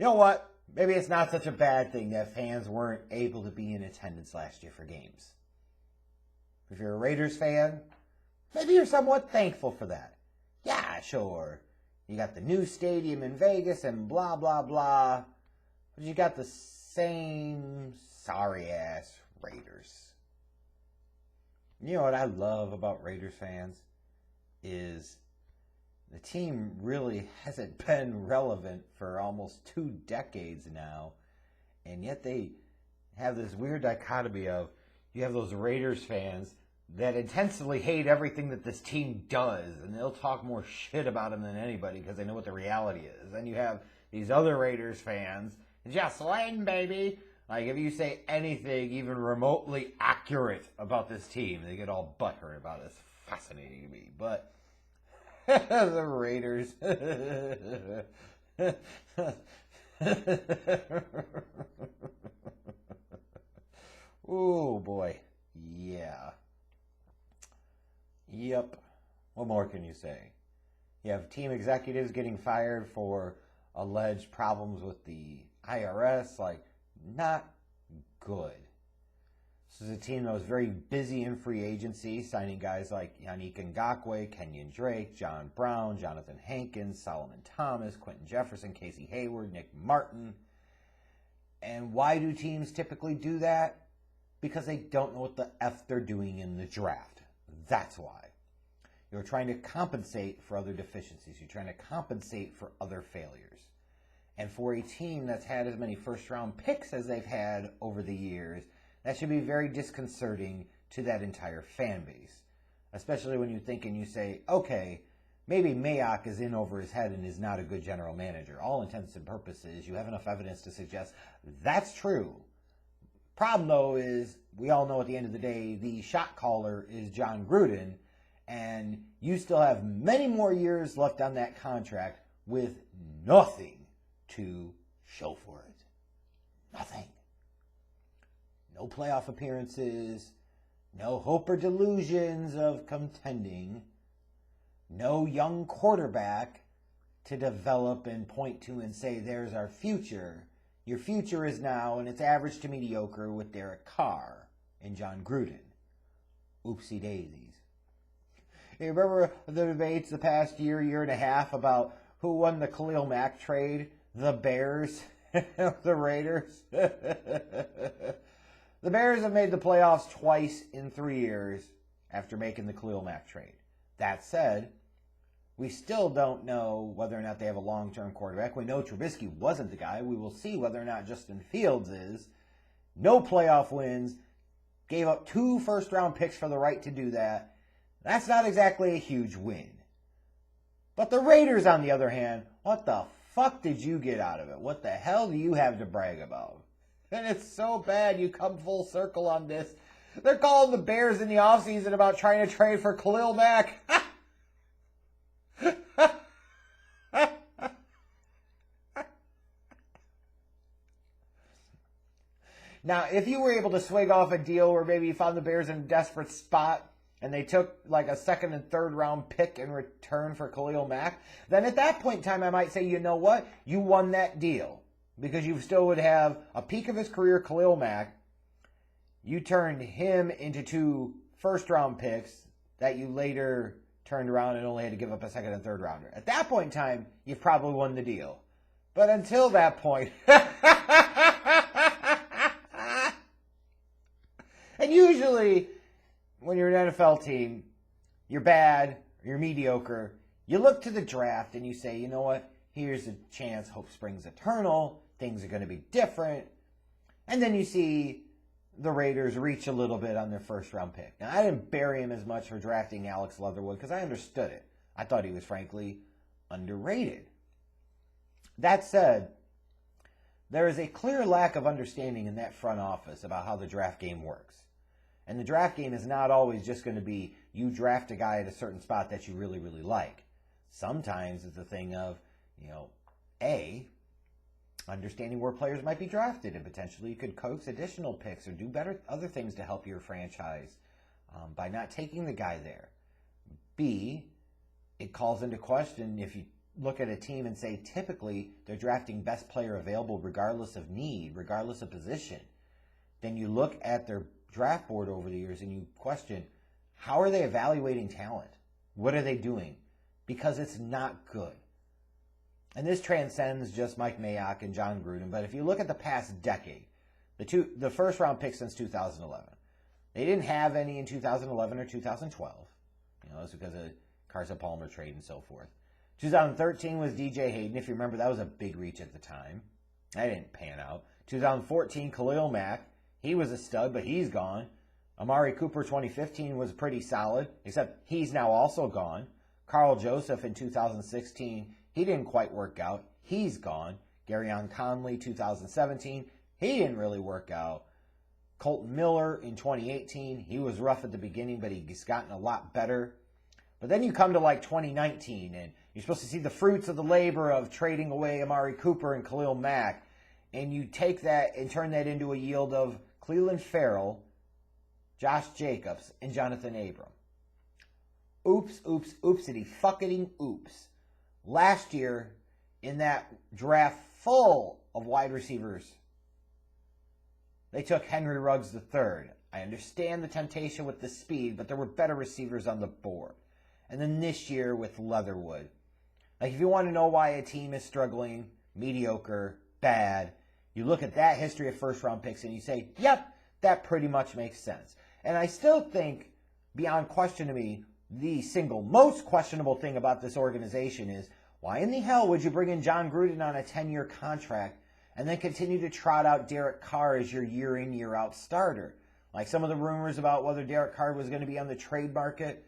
You know what? Maybe it's not such a bad thing that fans weren't able to be in attendance last year for games. If you're a Raiders fan, maybe you're somewhat thankful for that. Yeah, sure. You got the new stadium in Vegas and blah, blah, blah. But you got the same sorry-ass Raiders. You know what I love about Raiders fans is the team really hasn't been relevant for almost 2 decades now. And yet they have this weird dichotomy of you have those Raiders fans that intensely hate everything that this team does. And they'll talk more shit about them than anybody because they know what the reality is. Then you have these other Raiders fans, just Lane, baby. Like, if you say anything even remotely accurate about this team, they get all butthurt about it. It's fascinating to me. But the Raiders. Oh, boy. Yeah. Yep. What more can you say? You have team executives getting fired for alleged problems with the IRS. Like, not good. This is a team that was very busy in free agency, signing guys like Yannick Ngakoue, Kenyon Drake, John Brown, Jonathan Hankins, Solomon Thomas, Quentin Jefferson, Casey Hayward, Nick Martin. And why do teams typically do that? Because they don't know what the F they're doing in the draft. That's why. You're trying to compensate for other deficiencies. You're trying to compensate for other failures. And for a team that's had as many first-round picks as they've had over the years, that should be very disconcerting to that entire fan base. Especially when you think and you say, okay, maybe Mayock is in over his head and is not a good general manager. All intents and purposes, you have enough evidence to suggest that's true. Problem, though, is we all know at the end of the day, the shot caller is John Gruden, and you still have many more years left on that contract with nothing to show for it. Nothing. No playoff appearances, no hope or delusions of contending, no young quarterback to develop and point to and say, there's our future. Your future is now, and it's average to mediocre with Derek Carr and John Gruden. Oopsie daisies. You remember the debates the past year and a half about who won the Khalil Mack trade? The Bears or the Raiders? The Bears have made the playoffs twice in 3 years after making the Khalil Mack trade. That said, we still don't know whether or not they have a long-term quarterback. We know Trubisky wasn't the guy. We will see whether or not Justin Fields is. No playoff wins. Gave up 2 first-round picks for the right to do that. That's not exactly a huge win. But the Raiders, on the other hand, what the fuck did you get out of it? What the hell do you have to brag about? And it's so bad you come full circle on this. They're calling the Bears in the offseason about trying to trade for Khalil Mack. Now, if you were able to swing off a deal where maybe you found the Bears in a desperate spot and they took like a 2nd and 3rd round pick in return for Khalil Mack, then at that point in time I might say, you know what? You won that deal. Because you still would have a peak of his career, Khalil Mack. You turned him into 2 first-round picks that you later turned around and only had to give up a 2nd and 3rd rounder. At that point in time, you've probably won the deal. But until that point... And usually, when you're an NFL team, you're bad, you're mediocre, you look to the draft and you say, you know what? Here's a chance, hope springs eternal, things are going to be different. And then you see the Raiders reach a little bit on their first-round pick. Now, I didn't bury him as much for drafting Alex Leatherwood because I understood it. I thought he was, frankly, underrated. That said, there is a clear lack of understanding in that front office about how the draft game works. And the draft game is not always just going to be you draft a guy at a certain spot that you really, really like. Sometimes it's a thing of, understanding where players might be drafted, and potentially you could coax additional picks or do better other things to help your franchise by not taking the guy there. B, it calls into question if you look at a team and say typically they're drafting best player available regardless of need, regardless of position, then you look at their draft board over the years and you question, how are they evaluating talent? What are they doing? Because it's not good. And this transcends just Mike Mayock and John Gruden, but if you look at the past decade, the first round pick since 2011, they didn't have any in 2011 or 2012. It's because of Carson Palmer trade and so forth. 2013 was DJ Hayden. If you remember, that was a big reach at the time. That didn't pan out. 2014, Khalil Mack. He was a stud, but he's gone. Amari Cooper 2015 was pretty solid, except he's now also gone. Carl Joseph in 2016, he didn't quite work out. He's gone. Garyon Conley 2017, he didn't really work out. Colton Miller in 2018, he was rough at the beginning, but he's gotten a lot better. But then you come to like 2019, and you're supposed to see the fruits of the labor of trading away Amari Cooper and Khalil Mack, and you take that and turn that into a yield of Cleveland Farrell, Josh Jacobs, and Jonathan Abram. Oops, oops, oopsity, fucking oops. Last year, in that draft full of wide receivers, they took Henry Ruggs III. I understand the temptation with the speed, but there were better receivers on the board. And then this year with Leatherwood. Like, if you want to know why a team is struggling, mediocre, bad, you look at that history of first-round picks and you say, yep, that pretty much makes sense. And I still think, beyond question to me, the single most questionable thing about this organization is, why in the hell would you bring in John Gruden on a 10-year contract and then continue to trot out Derek Carr as your year-in, year-out starter? Like some of the rumors about whether Derek Carr was going to be on the trade market,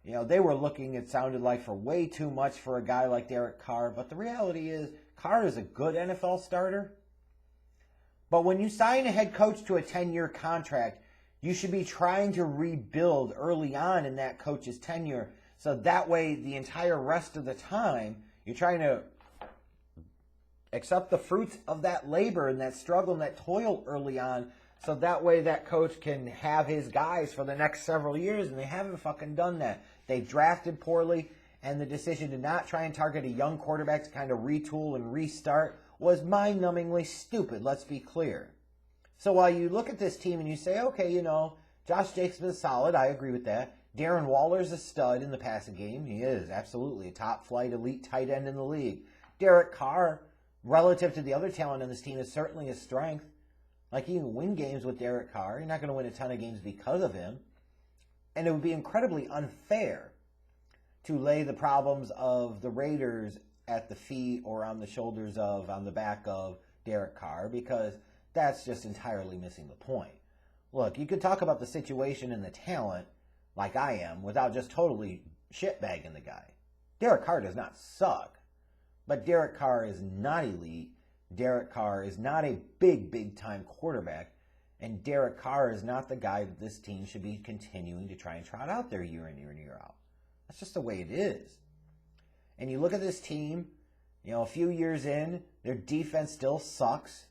they were looking, it sounded like, for way too much for a guy like Derek Carr. But the reality is, Carr is a good NFL starter. But when you sign a head coach to a 10-year contract, you should be trying to rebuild early on in that coach's tenure. So that way, the entire rest of the time, you're trying to accept the fruits of that labor and that struggle and that toil early on. So that way that coach can have his guys for the next several years, and they haven't fucking done that. They drafted poorly, and the decision to not try and target a young quarterback to kind of retool and restart was mind-numbingly stupid, let's be clear. So while you look at this team and you say, okay, Josh Jacobs is solid, I agree with that. Darren Waller's a stud in the passing game. He is, absolutely, a top-flight elite tight end in the league. Derek Carr, relative to the other talent on this team, is certainly a strength. Like, you can win games with Derek Carr. You're not going to win a ton of games because of him. And it would be incredibly unfair to lay the problems of the Raiders at the feet or on the shoulders of, on the back of Derek Carr, because that's just entirely missing the point. Look, you could talk about the situation and the talent like I am without just totally shitbagging the guy. Derek Carr does not suck, but Derek Carr is not elite. Derek Carr is not a big-time quarterback, and Derek Carr is not the guy that this team should be continuing to try and trot out there year in, year out. That's just the way it is. And you look at this team, a few years in, their defense still sucks.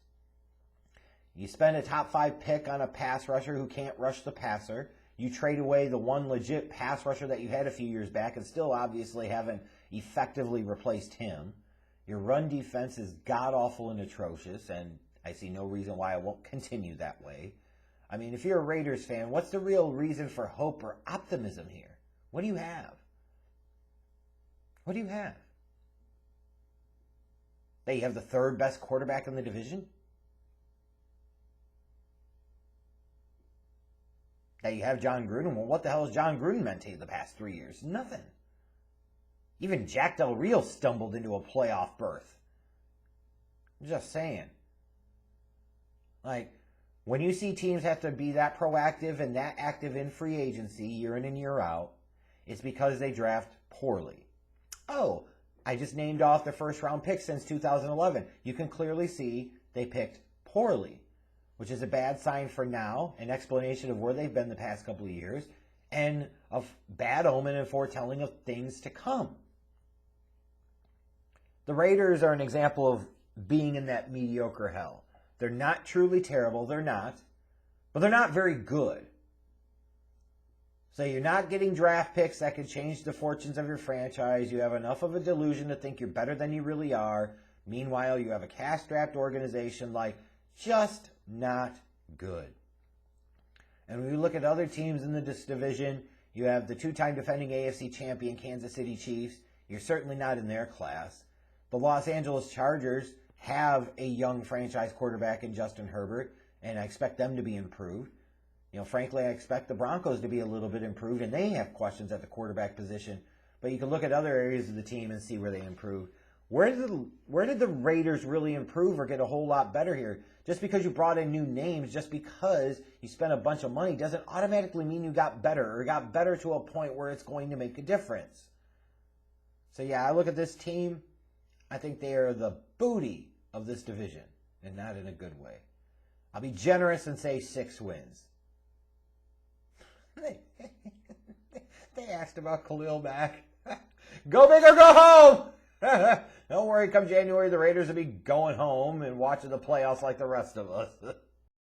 You spend a top 5 pick on a pass rusher who can't rush the passer. You trade away the one legit pass rusher that you had a few years back and still obviously haven't effectively replaced him. Your run defense is god-awful and atrocious, and I see no reason why it won't continue that way. I mean, if you're a Raiders fan, what's the real reason for hope or optimism here? What do you have? What do you have? That you have the third best quarterback in the division? That you have John Gruden? Well, what the hell has John Gruden meant to you the past 3 years? Nothing. Even Jack Del Rio stumbled into a playoff berth. I'm just saying. Like, when you see teams have to be that proactive and that active in free agency year in and year out, it's because they draft poorly. Oh, I just named off their first round pick since 2011. You can clearly see they picked poorly, which is a bad sign for now, an explanation of where they've been the past couple of years, and of bad omen and foretelling of things to come. The Raiders are an example of being in that mediocre hell. They're not truly terrible, they're not, but they're not very good. So you're not getting draft picks that could change the fortunes of your franchise. You have enough of a delusion to think you're better than you really are. Meanwhile, you have a cash-strapped organization like just not good. And when you look at other teams in this division, you have the two-time defending AFC champion Kansas City Chiefs. You're certainly not in their class. The Los Angeles Chargers have a young franchise quarterback in Justin Herbert, and I expect them to be improved. Frankly, I expect the Broncos to be a little bit improved, and they have questions at the quarterback position. But you can look at other areas of the team and see where they improve. Where did the Raiders really improve or get a whole lot better here? Just because you brought in new names, just because you spent a bunch of money, doesn't automatically mean you got better or got better to a point where it's going to make a difference. So yeah, I look at this team, I think they are the booty of this division, and not in a good way. I'll be generous and say 6 wins. They asked about Khalil Mack. Go big or go home! Don't worry, come January, the Raiders will be going home and watching the playoffs like the rest of us.